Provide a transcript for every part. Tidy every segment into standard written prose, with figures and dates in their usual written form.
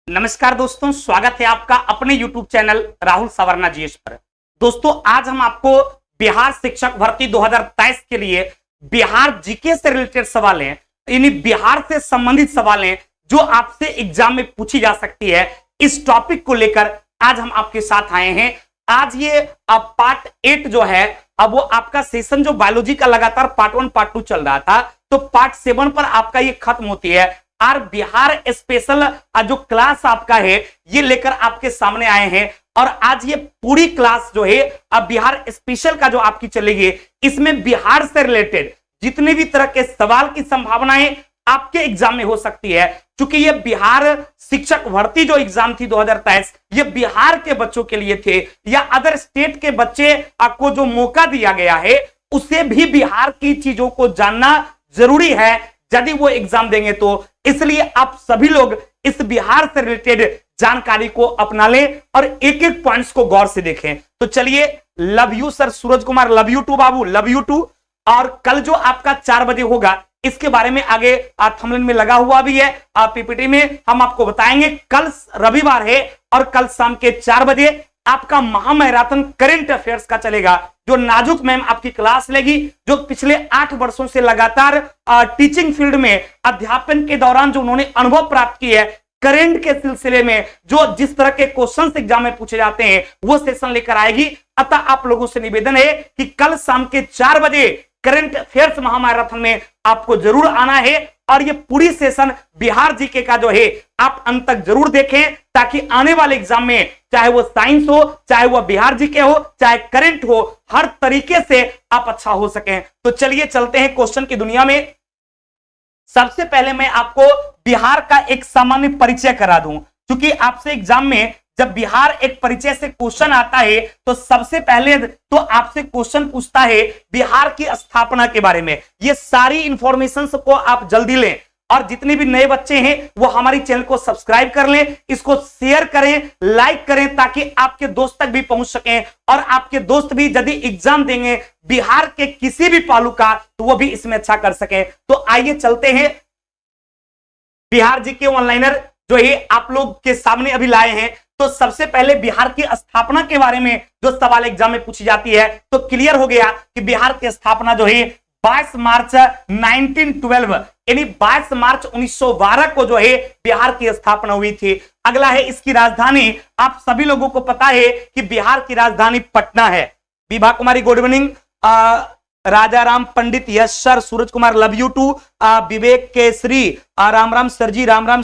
नमस्कार दोस्तों, स्वागत है आपका अपने YouTube channel Rahul Savarna GS पर। दोस्तों, आज हम आपको बिहार शिक्षक भर्ती 2023 के लिए बिहार जीके से रिलेटेड सवाल हैं, यानी बिहार से संबंधित सवाल हैं जो आपसे एग्जाम में पूछी जा सकती है। इस टॉपिक को लेकर आज हम आपके साथ आए हैं। आज ये पार्ट 8 जो है, अब वो आपका सेशन जो बायोलॉजी का लगातार पार्ट 1 पार्ट 2 चल रहा था, तो पार्ट 7 पर आपका ये खत्म होती है और बिहार स्पेशल जो क्लास आपका है ये लेकर आपके सामने आए हैं। और आज ये पूरी क्लास जो है अब बिहार स्पेशल का जो आपकी चलेगी, इसमें बिहार से रिलेटेड जितने भी तरह के सवाल की संभावनाएं आपके एग्जाम में हो सकती है। क्योंकि ये बिहार शिक्षक भर्ती जो एग्जाम थी 2023, ये बिहार के बच्चों के लिए थे या अदर स्टेट के बच्चे को जो मौका दिया गया है उसे भी बिहार की चीजों को जानना जरूरी है यदि वो एग्जाम देंगे तो। इसलिए आप सभी लोग इस बिहार से रिलेटेड जानकारी को अपना लें और एक एक पॉइंट्स को गौर से देखें। तो चलिए, love you sir Suraj Kumar, love you too बाबू, लव यू टू। और कल जो आपका 4 बजे होगा इसके बारे में आगे थंबनेल में लगा हुआ भी है, पीपीटी में हम आपको बताएंगे। कल रविवार है और कल शाम के 4 बजे आपका महामैराथन करंट अफेयर्स का चलेगा, जो नाजुक मैम आपकी क्लास लेगी, जो पिछले 8 वर्षों से लगातार टीचिंग फील्ड में अध्यापन के दौरान जो उन्होंने अनुभव प्राप्त किया है करंट के सिलसिले में, जो जिस तरह के क्वेश्चन एग्जाम में पूछे जाते हैं वो सेशन लेकर आएगी। अतः आप लोगों से निवेदन है कि कल शाम के 4 बजे करंट अफेयर्स महामैराथन में आपको जरूर आना है। और ये पूरी सेशन बिहार जीके का जो है आप अंत तक जरूर देखें, ताकि आने वाले एग्जाम में चाहे वो साइंस हो, चाहे वो बिहार जीके हो, चाहे करंट हो, हर तरीके से आप अच्छा हो सकें। तो चलिए चलते हैं क्वेश्चन की दुनिया में। सबसे पहले मैं आपको बिहार का एक सामान्य परिचय करा दूं, क्योंकि आपसे एग्जाम में जब बिहार एक परिचय से क्वेश्चन आता है तो सबसे पहले तो आपसे क्वेश्चन पूछता है बिहार की स्थापना के बारे में। ये सारी इंफॉर्मेशन को आप जल्दी लें और जितने भी नए बच्चे हैं वो हमारी चैनल को सब्सक्राइब कर लें, इसको शेयर करें, लाइक करें, ताकि आपके दोस्त तक भी पहुंच सकें और आपके दोस्त भी यदि एग्जाम देंगे बिहार के किसी भी पहलू का तो वो भी इसमें अच्छा कर सकें। तो आइए चलते हैं, बिहार जीके ऑनलाइनर जो है आप लोग के सामने अभी लाए हैं। तो सबसे पहले बिहार की स्थापना के बारे में जो सवाल एग्जाम में पूछी जाती है तो क्लियर हो गया कि बिहार की स्थापना जो है 22 मार्च 1912 यानी 22 मार्च 1912 को जो है बिहार की स्थापना हुई थी। अगला है इसकी राजधानी। आप सभी लोगों को पता है कि बिहार की राजधानी पटना है। Vibha Kumari good evening, Raja Ram Pandit yes sir, Suraj Kumar love you too, Vivek Kesari राम राम सर जी, राम राम।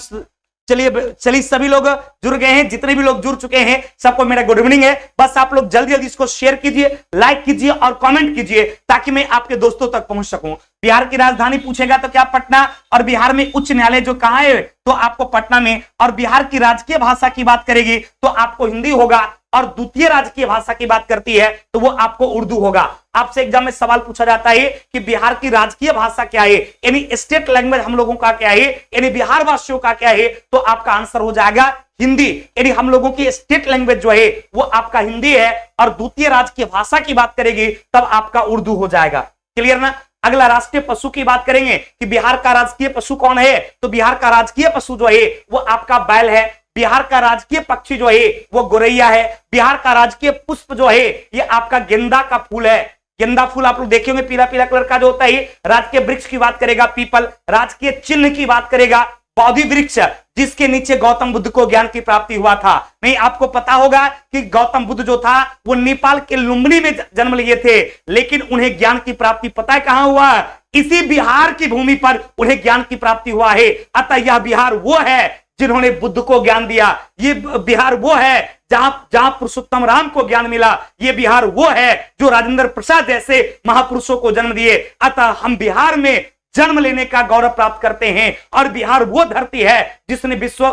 चलिए सभी लोग जुड़ गए हैं, जितने भी लोग जुड़ चुके हैं सबको मेरा गुड इवनिंग है। बस आप लोग जल्दी जल्दी इसको शेयर कीजिए, लाइक कीजिए और कमेंट कीजिए ताकि मैं आपके दोस्तों तक पहुंच सकूं। बिहार की राजधानी पूछेगा तो क्या पटना, और बिहार में उच्च न्यायालय जो कहां है तो आपको पटना में, और बिहार की राजकीय भाषा की बात करेगी तो आपको हिंदी होगा, और द्वितीय राजकीय भाषा की बात करती है तो वो आपको उर्दू होगा। आपसे एग्जाम में सवाल पूछा जाता है कि बिहार की राजकीय भाषा क्या है, यानी स्टेट लैंग्वेज हम लोगों का क्या है, यानी बिहार वासियों का क्या है, तो आपका आंसर हो जाएगा हिंदी। यानी हम लोगों की स्टेट लैंग्वेज जो है वो आपका हिंदी है, और द्वितीय राजकीय भाषा की बात करेगी तब आपका उर्दू हो जाएगा। क्लियर ना। अगला राष्ट्रीय पशु की बात करेंगे कि बिहार का राजकीय पशु कौन है, तो बिहार का राजकीय पशु जो है वो आपका बैल है। बिहार का राजकीय पक्षी जो है वो गोरैया है। बिहार का राजकीय पुष्प जो है ये आपका गेंदा का फूल है। गेंदा फूल आप लोग देखे होंगे, पीला पीला कलर का जो होता है। राजकीय वृक्ष की बात करेगा पीपल। राजकीय चिन्ह की बात करेगा बोधि वृक्ष, जिसके नीचे गौतम बुद्ध को ज्ञान की प्राप्ति हुआ था। नहीं, आपको पता होगा कि गौतम बुद्ध जो था वो नेपाल के लुम्बिनी में जन्म लिए थे, लेकिन उन्हें ज्ञान की प्राप्ति पता है कहां हुआ, इसी बिहार की भूमि पर उन्हें ज्ञान की प्राप्ति हुआ है। अतः यह बिहार वो है जिन्होंने बुद्ध को ज्ञान दिया। ये बिहार वो है जहां पुरुषोत्तम राम को ज्ञान मिला। ये बिहार वो है जो राजेंद्र प्रसाद जैसे महापुरुषों को जन्म दिए। अतः हम बिहार में जन्म लेने का गौरव प्राप्त करते हैं, और बिहार वो धरती है जिसने विश्व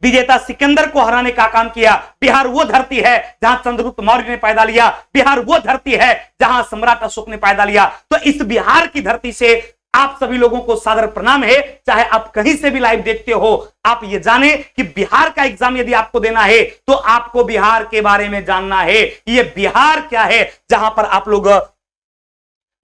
विजेता सिकंदर को हराने का काम किया। बिहार वो धरती है जहां चंद्रगुप्त मौर्य ने पैदा लिया। बिहार वो धरती है जहां सम्राट अशोक ने पैदा लिया। तो इस बिहार की धरती से आप सभी लोगों को सादर प्रणाम है। चाहे आप कहीं से भी लाइव देखते हो, आप ये जाने कि बिहार का एग्जाम यदि आपको देना है तो आपको बिहार के बारे में जानना है। ये बिहार क्या है जहां पर आप लोग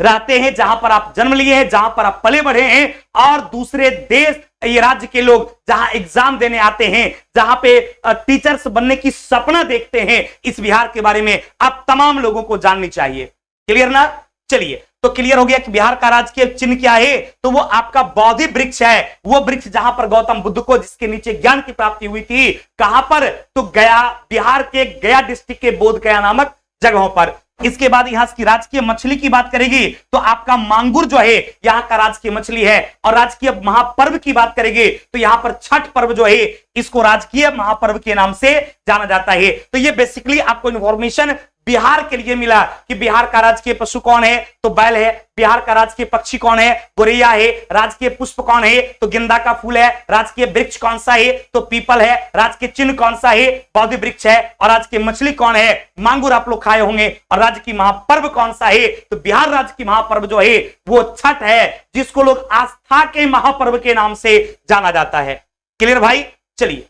रहते हैं, जहां पर आप जन्म लिए हैं, जहां पर आप पले बढ़े हैं, और दूसरे देश ये राज्य के लोग जहां एग्जाम देने आते हैं, जहां पे टीचर्स बनने की सपना देखते हैं, इस बिहार के बारे में आप तमाम लोगों को जाननी चाहिए। क्लियर ना? चलिए, तो क्लियर हो गया कि बिहार का राजकीय चिन्ह क्या है। तो वो आपका बोधि वृक्ष है, वो वृक्ष जहां पर गौतम बुद्ध को, जिसके नीचे ज्ञान की प्राप्ति हुई थी, कहां पर? तो गया, बिहार के गया डिस्ट्रिक्ट के बोध गया नामक जगहों पर। इसके बाद यहां की राजकीय मछली की बात करेगी तो आपका मांगुर जो है यहां का राजकीय मछली है। और राजकीय महापर्व की बात करेंगे तो यहां पर छठ पर्व जो है इसको राजकीय महापर्व के नाम से जाना जाता है। तो ये बेसिकली आपको इंफॉर्मेशन बिहार के लिए मिला कि बिहार का राजकीय पशु कौन है, तो बैल है। बिहार का राजकीय पक्षी कौन है, गोरैया है। राजकीय पुष्प कौन है, तो गेंदा का फूल है। राजकीय वृक्ष कौन सा है, तो पीपल है। राजकीय चिन्ह कौन सा है, बोधि वृक्ष है। और राजकीय मछली कौन है, मांगुर आप लोग खाए होंगे। और राज्य की महापर्व कौन सा है, तो बिहार राज्य की महापर्व जो है वो छठ है, जिसको लोग आस्था के महापर्व के नाम से जाना जाता है। क्लियर भाई? चलिए,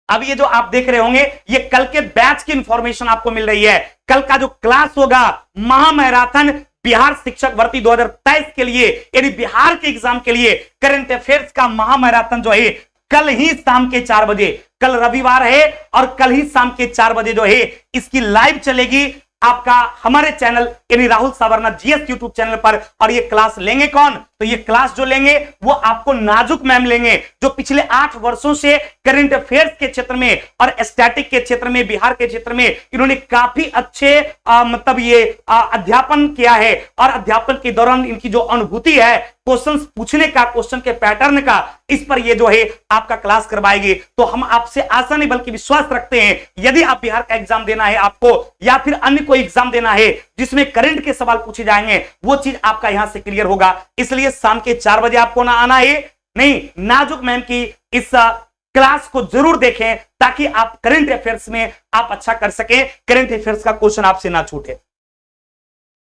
अब ये जो आप देख रहे होंगे ये कल के बैच की इंफॉर्मेशन आपको मिल रही है। कल का जो क्लास होगा महामैराथन बिहार शिक्षक भर्ती 2023 के लिए, यानी बिहार के एग्जाम के लिए करंट अफेयर्स का महामैराथन जो है कल ही शाम के 4 बजे, कल रविवार है और कल ही शाम के 4 बजे जो है इसकी लाइव चलेगी आपका हमारे चैनल यानी राहुल सावरना जीएस यूट्यूब चैनल पर। और ये क्लास लेंगे कौन, तो ये क्लास जो लेंगे वो आपको नाजुक मैम लेंगे, जो पिछले 8 वर्षों से करंट अफेयर्स के क्षेत्र में और स्टैटिक के क्षेत्र में, बिहार के क्षेत्र में इन्होंने काफी अच्छे मतलब ये अध्यापन किया है। और अध्यापन के दौरान इनकी जो अनुभूति है क्वेश्चन पूछने का, क्वेश्चन के पैटर्न का, इस पर ये जो है आपका क्लास करवाएगी। तो हम आपसे आशा नहीं बल्कि विश्वास रखते हैं, यदि आप बिहार का एग्जाम देना है आपको, या फिर अन्य कोई एग्जाम देना है जिसमें करंट के सवाल पूछे जाएंगे, वो चीज आपका यहां से क्लियर होगा। इसलिए शाम के 4 बजे आपको ना आना है, नहीं, नाजुक मैम की इस क्लास को जरूर देखें ताकि आप करंट अफेयर्स में आप अच्छा कर सकें, करंट अफेयर्स का क्वेश्चन आपसे ना छूटे।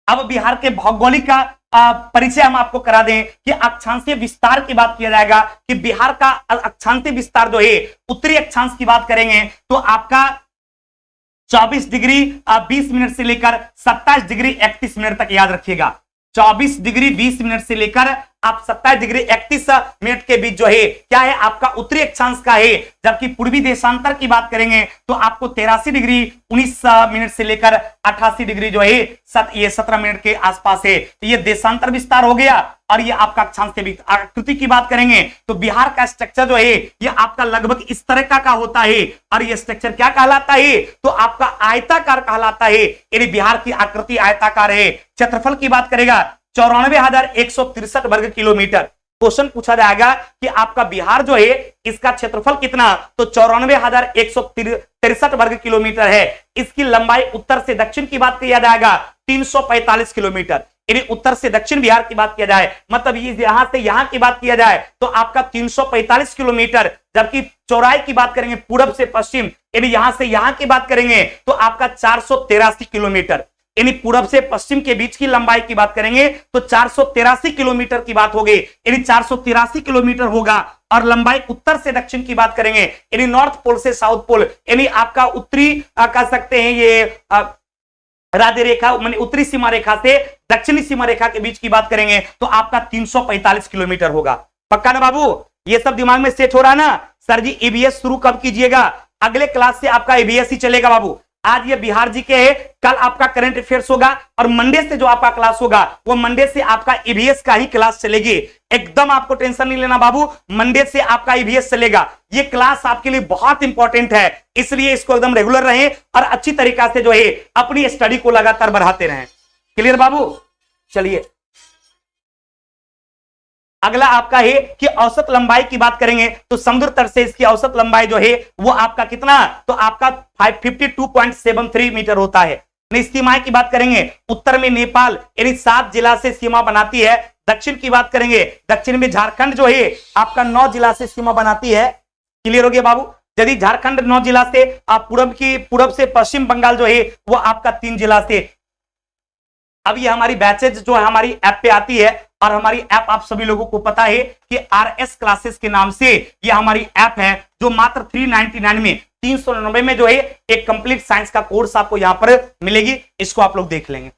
अब बिहार के भौगोलिक का परिचय हम आपको करा दें कि अक्षांशीय विस्तार की बात किया जाएगा कि बिहार का अक्षांशीय विस्तार जो है, उत्तरी अक्षांश की बात करेंगे तो आपका 24 डिग्री 20 मिनट से लेकर 27 डिग्री 31 मिनट तक, याद रखिएगा 24 डिग्री 20 मिनट से लेकर आप 27 डिग्री 31 मिनट के बीच जो है क्या है आपका उत्तरी अक्षांश का है। जबकि पूर्वी देशांतर की बात करेंगे तो आपको 83 डिग्री 19 मिनट से लेकर 88 डिग्री जो है ये 17 मिनट के आसपास है। तो ये देशांतर विस्तार हो गया। और ये आपका अक्षांश के आकृति की बात करेंगे तो बिहार का स्ट्रक्चर जो है ये आपका लगभग इस तरह का होता है। और ये स्ट्रक्चर क्या कहलाता है, तो आपका आयताकार कहलाता है, यानी बिहार की आकृति आयताकार है। क्षेत्रफल की बात करेगा 94,163 वर्ग किलोमीटर। क्वेश्चन पूछा जाएगा कि आपका बिहार जो है इसका क्षेत्रफल कितना, तो 94,163 वर्ग किलोमीटर है। इसकी लंबाई उत्तर से दक्षिण की बात किया जाएगा 345 किलोमीटर, यानी उत्तर से दक्षिण बिहार की बात किया जाए, मतलब ये यहां से यहां की बात किया जाए तो आपका 345 किलोमीटर। जबकि चौड़ाई की बात करेंगे पूरब से पश्चिम, यानी यहां से यहां की बात करेंगे तो आपका 483 किलोमीटर, यानी पूरब से पश्चिम के बीच की लंबाई की बात करेंगे तो 483 किलोमीटर की बात होगी, यानी 483 किलोमीटर होगा। और लंबाई उत्तर से दक्षिण की बात करेंगे यानी नॉर्थ पोल से साउथ पोल, यानी आपका उत्तरी कह सकते हैं ये राधे रेखा माने उत्तरी सीमा रेखा से दक्षिणी सीमा रेखा के बीच की बात करेंगे तो आपका 345 किलोमीटर होगा। पक्का ना बाबू, ये सब दिमाग में सेट हो रहा ना। सर जी ईवीएस शुरू कब कीजिएगा, अगले क्लास से आपका ईवीएस ही चलेगा बाबू। आज ये बिहार जी के है, कल आपका करंट अफेयर्स होगा और मंडे से जो आपका क्लास होगा वो मंडे से आपका ईवीएस का ही क्लास चलेगी। एकदम आपको टेंशन नहीं लेना बाबू, मंडे से आपका ईवीएस चलेगा। ये क्लास आपके लिए बहुत इंपॉर्टेंट है, इसलिए इसको एकदम रेगुलर रहें और अच्छी तरीका से जो है अपनी स्टडी को लगातार बढ़ाते रहें। क्लियर बाबू? चलिए अगला आपका है कि औसत लंबाई की बात करेंगे तो समुद्र तट से इसकी औसत लंबाई जो है वो आपका कितना, तो आपका 52.73 मीटर होता है। सीमाएं की बात करेंगे उत्तर में नेपाल यानी 7 जिला से सीमा बनाती है। दक्षिण की बात करेंगे, दक्षिण में झारखंड जो है आपका 9 जिला से सीमा बनाती है। क्लियर हो गया बाबू? यदि झारखंड 9 जिला से, आप पूरब से पश्चिम बंगाल जो है वो आपका 3 जिला से। अब ये हमारी बैचेज जो है हमारी ऐप पे आती है और हमारी ऐप आप सभी लोगों को पता है कि RS क्लासेस के नाम से ये हमारी ऐप है जो मात्र 399 में 399 में जो है एक कंप्लीट साइंस का कोर्स आपको यहां पर मिलेगी। इसको आप लोग देख लेंगे।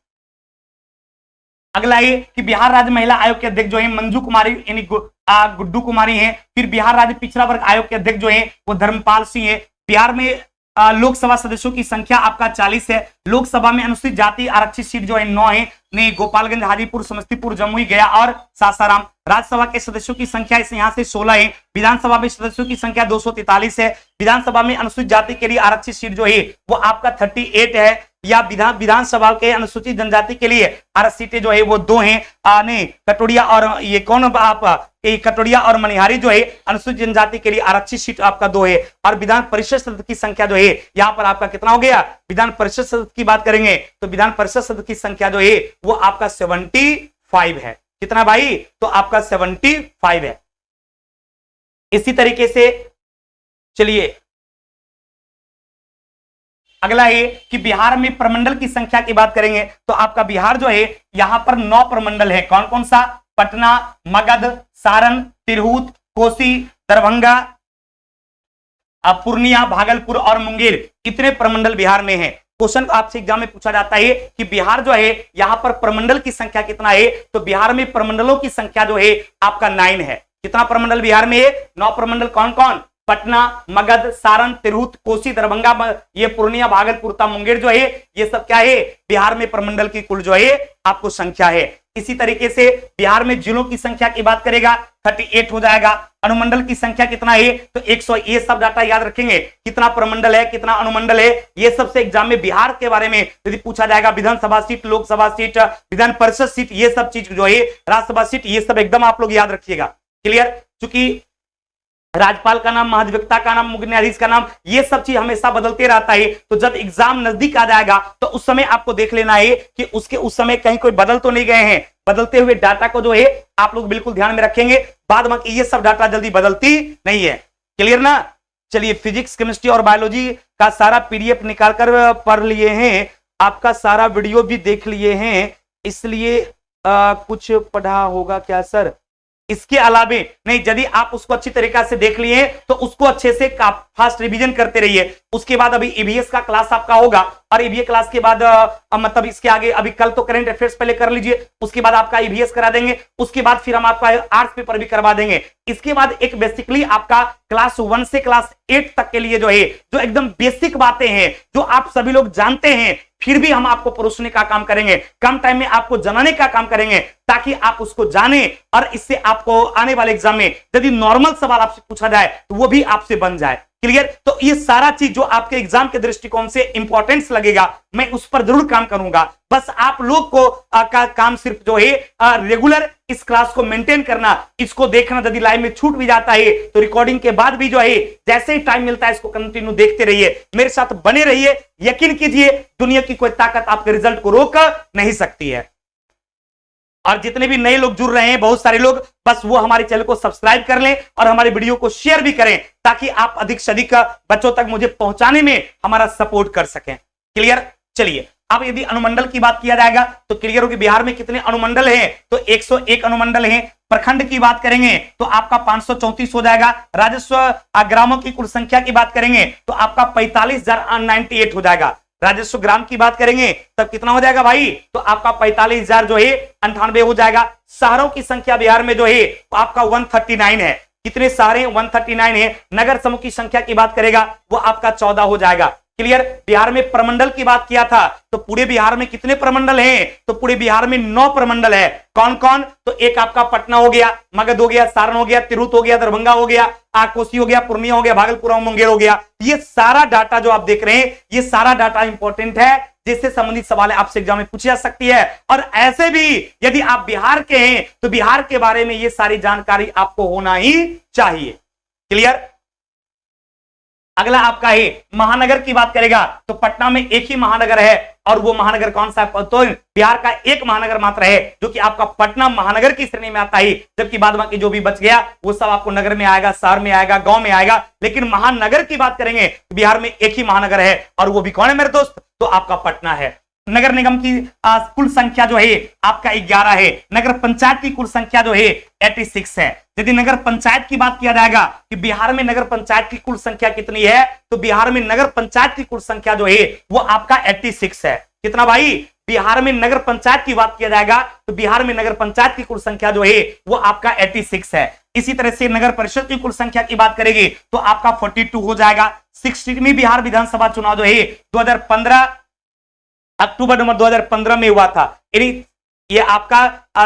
अगला है कि बिहार राज्य महिला आयोग के अध्यक्ष जो है मंजू कुमारी यानी गुड्डू कुमारी हैं। फिर बिहार राज्य पिछड़ा वर्ग आयोग के अध्यक्ष जो है वो धर्मपाल सिंह है। बिहार में लोकसभा सदस्यों की संख्या आपका 40 है। लोकसभा में अनुसूचित जाति आरक्षित सीट जो है 9 है। नहीं, गोपालगंज, हाजीपुर, समस्तीपुर, जमुई, गया और सासाराम। राज्यसभा के सदस्यों की संख्या इस यहाँ से 16 है। विधानसभा में सदस्यों की संख्या 243 है। विधानसभा में अनुसूचित जाति के लिए आरक्षित सीट जो है वो आपका 38 है। या विधानसभा के अनुसूचित जनजाति के लिए आरक्षित सीटें जो है वो 2 हैं। नहीं, कटोरिया और ये कौन आप कटोरिया और मनिहारी जो है अनुसूचित जनजाति के लिए आरक्षित सीट आपका 2 है। और विधान परिषद सदस्य की संख्या जो है यहाँ पर आपका कितना हो गया? विधान परिषद सदस्य की बात करेंगे तो विधान परिषद सदस्य की संख्या जो है वो आपका 75 है। कितना भाई? तो आपका 75 है। इसी तरीके से चलिए अगला है कि बिहार में प्रमंडल की संख्या की बात करेंगे तो आपका बिहार जो है यहां पर 9 प्रमंडल है। कौन कौन सा? पटना, मगध, सारण, तिरहुत, कोसी, दरभंगा, पूर्णिया, भागलपुर और मुंगेर। कितने प्रमंडल बिहार में है? क्वेश्चन आपसे एग्जाम में पूछा जाता है कि बिहार जो है यहां पर प्रमंडल की संख्या कितना है? तो बिहार में प्रमंडलों की संख्या जो है आपका 9 है। कितना प्रमंडल बिहार में है? 9 प्रमंडल। कौन कौन? पटना, मगध, सारण, तिरहुत, कोसी, दरभंगा, ये पूर्णिया, भागलपुर, मुंगेर जो है ये सब क्या है? बिहार में प्रमंडल की कुल जो है आपको संख्या है। इसी तरीके से बिहार में जिलों की संख्या की बात करेगा 38 हो जाएगा। अनुमंडल की संख्या कितना है? तो 100। ये सब डाटा याद रखेंगे, कितना प्रमंडल है, कितना अनुमंडल है। ये सबसे एग्जाम में बिहार के बारे में यदि पूछा जाएगा, विधानसभा seat, Lok Sabha seat, Vidhan Parishad seat, ये सब चीज जो है, राज्यसभा सीट, ये सब एकदम आप लोग याद रखिएगा। क्लियर? चूंकि राज्यपाल का नाम, महाधिवक्ता का नाम, मुख्य न्यायाधीश का नाम, ये सब चीज हमेशा बदलते रहता है। तो जब एग्जाम नजदीक आ जाएगा तो उस समय आपको देख लेना है कि उसके उस समय कहीं कोई बदल तो नहीं गए हैं। बदलते हुए डाटा को जो है आप लोग बिल्कुल ध्यान में रखेंगे। बाद में ये सब डाटा जल्दी बदलती नहीं है। क्लियर ना? चलिए, फिजिक्स, केमिस्ट्री और बायोलॉजी का सारा पीडीएफ निकाल कर पढ़ लिए हैं, आपका सारा वीडियो भी देख लिए हैं, इसलिए कुछ पढ़ा होगा क्या सर? इसके अलावे नहीं, यदि आप उसको अच्छी तरीका से देख लिए तो उसको अच्छे से फास्ट रिवीजन करते रहिए। उसके बाद अभी ईवीएस का क्लास आपका होगा और ईवीएस क्लास के बाद मतलब इसके आगे अभी कल तो करंट अफेयर्स पहले कर लीजिए, उसके बाद आपका ईवीएस करा देंगे, उसके बाद फिर हम आपका आर्ट्स पेपर भी करवा देंगे। इसके बाद एक बेसिकली आपका क्लास 1 से क्लास 8 तक के लिए जो है जो एकदम बेसिक बातें हैं जो आप सभी लोग जानते हैं, फिर भी हम आपको परोसने का काम करेंगे, कम टाइम में आपको जनाने का काम करेंगे ताकि आप उसको जाने और इससे आपको आने वाले एग्जाम में यदि नॉर्मल सवाल आपसे पूछा जाए तो वो भी आपसे बन जाए। क्लियर? तो ये सारा चीज जो आपके एग्जाम के दृष्टिकोण से इंपॉर्टेंस लगेगा, मैं उस पर जरूर काम करूंगा। बस आप लोग को का काम सिर्फ जो है रेगुलर इस क्लास को मेंटेन करना, इसको देखना। यदि लाइव में छूट भी जाता है तो रिकॉर्डिंग के बाद भी जो है जैसे ही टाइम मिलता है इसको कंटिन्यू देखते रहिए, मेरे साथ बने रहिए। यकीन कीजिए, दुनिया की कोई ताकत आपके रिजल्ट को रोक नहीं सकती है। और जितने भी नए लोग जुड़ रहे हैं, बहुत सारे लोग, बस वो हमारे चैनल को सब्सक्राइब कर लें और हमारे वीडियो को शेयर भी करें ताकि आप अधिक से अधिक बच्चों तक मुझे पहुंचाने में हमारा सपोर्ट कर सकें। क्लियर? चलिए, अब यदि अनुमंडल की बात किया जाएगा तो क्लियर हो कि बिहार में कितने अनुमंडल हैं? तो 101 अनुमंडल हैं। प्रखंड की बात करेंगे तो आपका 534 हो जाएगा। राजस्व ग्रामों की कुल संख्या की बात करेंगे तो आपका 45,098 हो जाएगा। राजस्व ग्राम की बात करेंगे तब कितना हो जाएगा भाई? तो आपका 45,000 जो है 98 हो जाएगा। शहरों की संख्या बिहार में जो है आपका 139 है। कितने शहर हैं? 139 है। नगर समूह की संख्या की बात करेगा वो आपका 14 हो जाएगा। क्लियर? बिहार में प्रमंडल की बात किया था तो पूरे बिहार में कितने प्रमंडल हैं? तो पूरे बिहार में 9 प्रमंडल है। कौन कौन? तो एक आपका पटना हो गया, मगध हो गया, सारण हो गया, तिरहुत हो गया, दरभंगा हो गया, कोसी हो गया, पूर्णिया हो गया, भागलपुर और मुंगेर हो गया। ये सारा डाटा जो आप देख रहे हैं, ये सारा डाटा इंपॉर्टेंट है, जिससे संबंधित सवाल आपसे एग्जाम में पूछी जा सकती है। और ऐसे भी यदि आप बिहार के हैं तो बिहार के बारे में ये सारी जानकारी आपको होना ही चाहिए। क्लियर? अगला आपका है महानगर की बात करेगा तो पटना में एक ही महानगर है और वो महानगर कौन सा है? तो बिहार का एक महानगर मात्र है जो कि आपका पटना महानगर की श्रेणी में आता है, जबकि बाद बाकी जो भी बच गया वो सब आपको नगर में आएगा, शहर में आएगा, गांव में आएगा। लेकिन महानगर की बात करेंगे तो बिहार में एक ही महानगर है और वो भी कौन है मेरे दोस्त? तो आपका पटना है। नगर निगम की कुल संख्या जो है आपका 11 है। नगर पंचायत की कुल संख्या जो है 86 है। यदि नगर पंचायत की बात किया जाएगा कि बिहार में नगर पंचायत की कुल संख्या कितनी है, तो बिहार में नगर पंचायत की कुल संख्या जो है वो आपका 86 है। कितना भाई? बिहार में नगर पंचायत की बात किया जाएगा तो बिहार में नगर पंचायत की कुल संख्या जो है वो आपका 86 है। इसी तरह से नगर परिषद की कुल संख्या की बात करेंगे तो आपका 42 हो जाएगा। 60वीं बिहार विधानसभा चुनाव जो है 2015 अक्टूबर नवंबर 2015 में हुआ था। ये आपका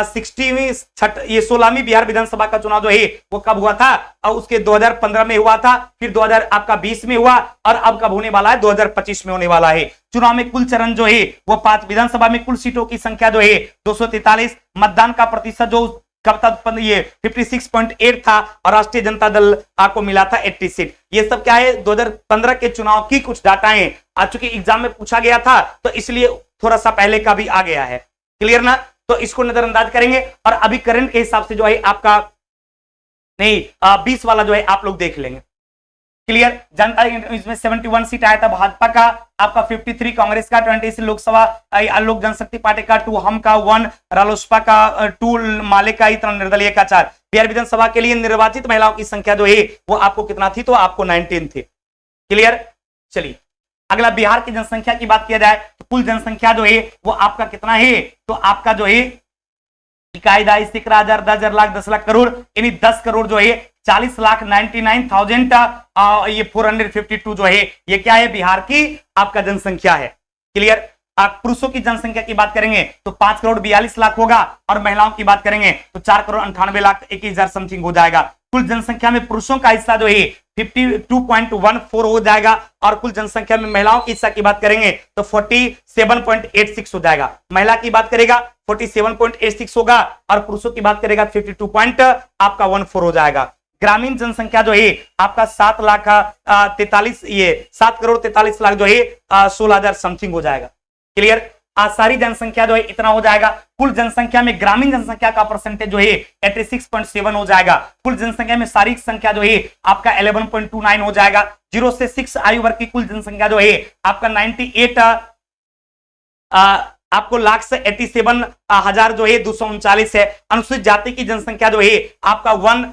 16वीं बिहार विधानसभा का चुनाव जो है वो कब हुआ था? और उसके 2015 में हुआ था, फिर 2020 में हुआ और अब कब होने वाला है? 2025 में होने वाला है। चुनाव में कुल चरण जो है वो 5, विधानसभा में कुल सीटों की संख्या जो है 243, मतदान का प्रतिशत जो कब तक ये 56.8 था और राष्ट्रीय जनता दल आपको मिला था 80 सीट। ये सब क्या है? 2015 के चुनाव की कुछ डाटा है, आज चूंकि एग्जाम में पूछा गया था तो इसलिए थोड़ा सा पहले का भी आ गया है। क्लियर ना? तो इसको नजरअंदाज करेंगे और अभी करंट के हिसाब से जो है आपका नहीं 20 वाला जो है आप लोग देख लेंगे। क्लियर? जानकारी इसमें 71 सीट आया था भाजपा का, आपका 53 कांग्रेस का, 20 लोकसभा लोक जनशक्ति पार्टी का 2, हम का 1, रालोसपा का 2, माले का इतना, निर्दलीय का 4। बिहार विधानसभा के लिए निर्वाचित महिलाओं की संख्या जो है वो आपको कितना थी? तो आपको 19 थी। क्लियर? चलिए अगला बिहार की जनसंख्या की बात किया जाए तो कुल जनसंख्या जो है वो आपका कितना है? तो आपका जो है इकाई, दाई, सिकरा, हजार, 10,000, लाख, 10 लाख, करोड़, यानी 10 करोड़ जो है 40,99,000 ये 452 जो है ये क्या है? बिहार की आपका जनसंख्या है। क्लियर? पुरुषों की जनसंख्या की बात करेंगे तो 5 करोड़ 42 लाख होगा और महिलाओं की बात करेंगे तो 4 करोड़ 98 लाख 21,000 समथिंग हो जाएगा। कुल जनसंख्या में पुरुषों का हिस्सा जो है 52.14 हो जाएगा और कुल जनसंख्या में महिलाओं की हिस्सा की बात करेंगे तो 47.86 हो जाएगा। महिला की बात करेगा 47.86 होगा और पुरुषों की बात करेगा 52.14 हो जाएगा। ग्रामीण जनसंख्या जो है आपका 7 करोड़ 43 लाख जो है 16,000 समथिंग हो जाएगा। क्लियर? सारी जनसंख्या जो है इतना हो जाएगा। कुल जनसंख्या में ग्रामीण जनसंख्या का परसेंटेज जो है 86.7 हो जाएगा। कुल जनसंख्या में शारीरिक संख्या जो है आपका 11.29 हो जाएगा। 0 से 6 आयु वर्ग की कुल जनसंख्या जो है आपका 98 आपको लाख से 87,000 जो है 239 है। अनुसूचित जाति की जनसंख्या जो है आपका 1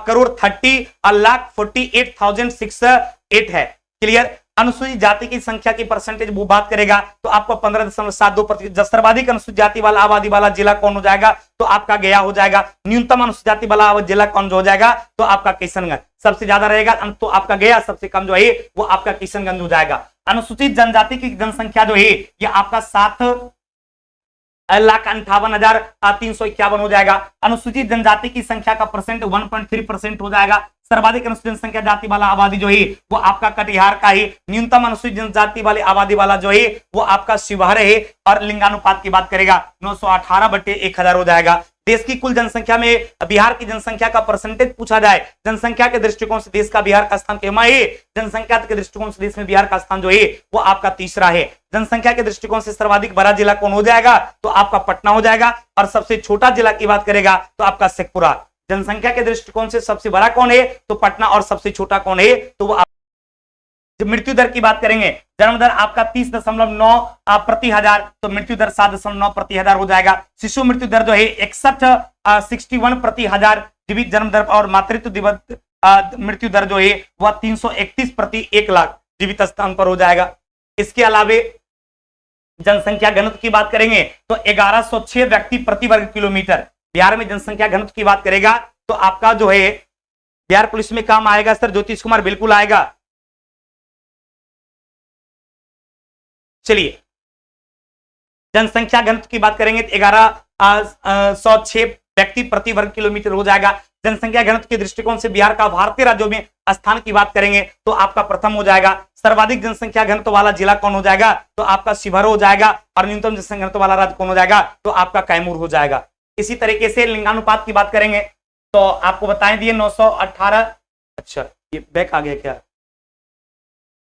करोड़ 30 लाख 48,608 है। क्लियर? अनुसूचित जाति की संख्या की परसेंटेज वो बात करेगा तो आपको 15.72%। सर्वाधिक अनुसूचित जाति वाला आबादी वाला जिला कौन हो जाएगा? तो आपका गया हो जाएगा। न्यूनतम अनुसूचित जाति वाला जिला कौन जो हो जाएगा? तो आपका किशनगंज। सबसे ज्यादा रहेगा तो आपका गया, सबसे कम जो है वो आपका किशनगंज हो जाएगा। अनुसूचित जनजाति की जनसंख्या जो है ये आपका 7,58,351 हो जाएगा। अनुसूचित जनजाति की संख्या का परसेंट 1.3% हो जाएगा। सर्वाधिक अनुसूचित जनसंख्या जाति वाला आबादी जो है वो आपका कटिहार का ही। न्यूनतम अनुसूचित जनजाति वाली आबादी वाला जो है वो आपका शिवहर है और लिंगानुपात की बात करेगा 918/1000 हो जाएगा। देश की कुल जनसंख्या में बिहार की जनसंख्या का परसेंटेज पूछा जाए, जनसंख्या के दृष्टिकोण से देश का बिहार का स्थान केमा है? जनसंख्या के दृष्टिकोण से देश में बिहार का स्थान जो है वो आपका तीसरा है। जनसंख्या के दृष्टिकोण से सर्वाधिक बड़ा जिला कौन हो जाएगा? तो आपका पटना हो जाएगा और सबसे छोटा जिला की बात करेगा तो आपका शेखपुरा। जनसंख्या के दृष्टिकोण से सबसे बड़ा कौन है? तो पटना और सबसे छोटा कौन है? तो वो मृत्यु दर की बात करेंगे, जन्म दर आपका 30.9 प्रति हजार, तो मृत्यु दर 7.9 प्रति हजार हो जाएगा। शिशु मृत्यु दर जो है 61 प्रति हजार जीवित जन्म दर और मातृत्व दिवस मृत्यु दर जो है वह 331 प्रति 1 लाख जीवित स्थान पर हो जाएगा। इसके अलावे जनसंख्या घनत्व की बात करेंगे तो 1106 व्यक्ति प्रति वर्ग किलोमीटर बिहार में जनसंख्या घनत्व की बात करेगा तो आपका जो है बिहार पुलिस में काम आएगा सर ज्योतिष कुमार, बिल्कुल आएगा। चलिए जनसंख्या घनत्व की बात करेंगे तो 1106 व्यक्ति प्रति वर्ग किलोमीटर हो जाएगा। जनसंख्या घनत्व के दृष्टिकोण से बिहार का भारतीय राज्यों में स्थान की बात करेंगे तो आपका प्रथम हो जाएगा। सर्वाधिक जनसंख्या घनत्व वाला जिला कौन हो जाएगा? तो आपका शिवहर हो जाएगा और न्यूनतम जनसंख्या घनत्व वाला राज्य कौन हो जाएगा? तो आपका कैमूर हो जाएगा। इसी तरीके से लिंगानुपात की बात करेंगे तो आपको बताएं दिए 918, अच्छा ये बैक आ गया क्या?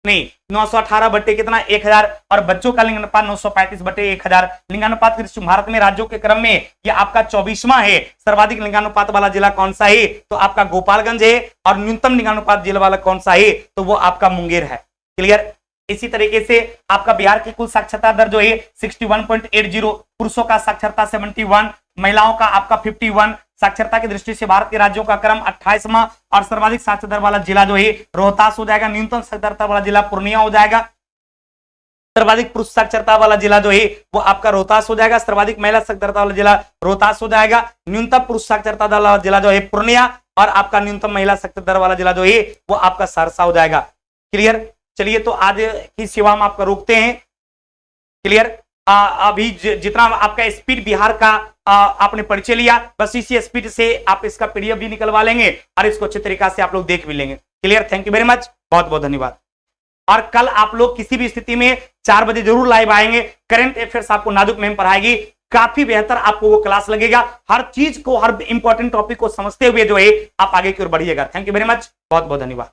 नहीं, 918 बटे कितना 1000 और बच्चों का लिंगानुपात 935 बटे 1000। लिंगानुपात के दृष्टि भारत में राज्यों के क्रम में यह आपका 24वां है। सर्वाधिक लिंगानुपात वाला जिला कौन सा है? तो आपका गोपालगंज है और न्यूनतम लिंगानुपात जिला वाला कौन सा है? तो वो आपका मुंगेर है। क्लियर? इसी तरीके से आपका बिहार की कुल साक्षरता दर जो है 61.80, पुरुषों का साक्षरता 71, महिलाओं का आपका 51। साक्षरता की दृष्टि से भारत के राज्यों का क्रम 28वां और सर्वाधिक साक्षरता वाला जिला जो है रोहतास हो जाएगा। न्यूनतम साक्षरता वाला जिला पूर्णिया हो जाएगा। सर्वाधिक पुरुष साक्षरता वाला जिला जो है वो आपका रोहतास हो जाएगा। सर्वाधिक महिला साक्षरता वाला जिला रोहतास हो जाएगा। न्यूनतम पुरुष साक्षरता वाला जिला जो है पूर्णिया, और आपका न्यूनतम महिला साक्षरता वाला जिला जो है वो आपका सहरसा हो जाएगा। क्लियर। चलिए तो आज की सेवा हम आपका रोकते हैं। क्लियर। अभी जितना आपका स्पीड बिहार का आपने परिचय लिया, बस इसी स्पीड से आप इसका पीडीएफ भी निकलवा लेंगे और इसको अच्छे तरीका से आप लोग देख भी लेंगे। Clear. Thank you very much, बहुत बहुत धन्यवाद। और कल आप लोग किसी भी स्थिति में 4 बजे जरूर लाइव आएंगे। करंट अफेयर्स आपको नाजुक मैम पढ़ाएगी, काफी बेहतर आपको वो क्लास लगेगा। हर चीज को, हर इंपॉर्टेंट टॉपिक को समझते हुए जो है आप आगे की ओर बढ़िएगा। थैंक यू वेरी मच, बहुत बहुत धन्यवाद।